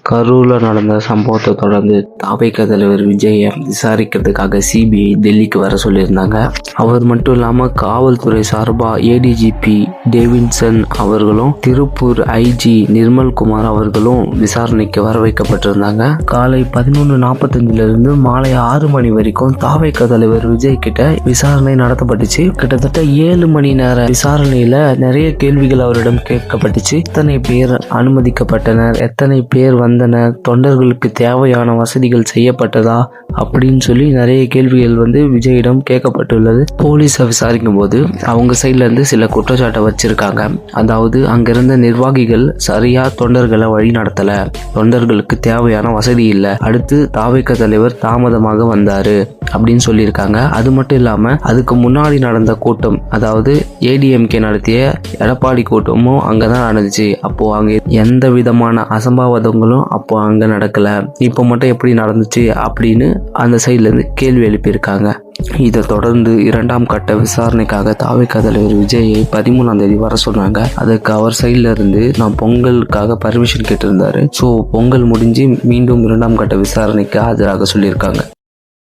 கரூர்ல நடந்த சம்பவத்தை தொடர்ந்து தாவேகா தலைவர் விஜயை விசாரிக்கிறதுக்காக சிபிஐ டெல்லிக்கு வர சொல்லியிருந்தாங்க. அவர் மட்டும் இல்லாம காவல்துறை சார்பா ஏடிஜிபி டேவிட்சன் அவர்களும் திருப்பூர் ஐஜி நிர்மல்குமார் அவர்களும் விசாரணைக்கு வர வைக்கப்பட்டிருந்தாங்க. காலை 11:45 மாலை 6 மணி வரைக்கும் தாவேகா தலைவர் விஜய் கிட்ட விசாரணை நடத்தப்பட்டுச்சு. கிட்டத்தட்ட 7 மணி நேர விசாரணையில நிறைய கேள்விகள் அவரிடம் கேட்கப்பட்டுச்சு. எத்தனை பேர் அனுமதிக்கப்பட்டனர், எத்தனை பேர் வந்தனர், தொண்டர்களுக்கு தேவையான வசதிகள் செய்யப்பட்டதா அப்படின்னு சொல்லி நிறைய கேள்விகள் விஜயிடம் கேட்கப்பட்டுள்ளது. போலீஸை விசாரிக்கும் போது அவங்க சைட்ல இருந்து சில குற்றச்சாட்டை வச்சிருக்காங்க. அதாவது அங்கிருந்த நிர்வாகிகள் சரியா தொண்டர்களை வழி நடத்தல, தொண்டர்களுக்கு தேவையான வசதி இல்லை, அடுத்து தாவேகா தலைவர் தாமதமாக வந்தாரு அப்படின்னு சொல்லியிருக்காங்க. அது மட்டும் இல்லாம அதுக்கு முன்னாடி நடந்த கூட்டம், அதாவது ஏடிஎம்கே நடத்திய எடப்பாடி கூட்டமும் அங்கதான் நடந்துச்சு. அப்போ அங்க எந்த விதமான அசம்பாவிதங்களும் அப்போ அங்க நடக்கல, இப்போ மட்டும் எப்படி நடந்துச்சு அப்படின்னு அந்த சைட்ல இருந்து கேள்வி எழுப்பியிருக்காங்க. இதை தொடர்ந்து 2ஆம் கட்ட விசாரணைக்காக தாவேகா தலைவர் விஜயை 13ஆம் தேதி வர சொன்னாங்க. அதுக்கு அவர் சைட்ல இருந்து நான் பொங்கலுக்காக பர்மிஷன் கேட்டிருந்தாரு. ஸோ பொங்கல் முடிஞ்சு மீண்டும் 2ஆம் கட்ட விசாரணைக்கு ஆஜராக சொல்லியிருக்காங்க.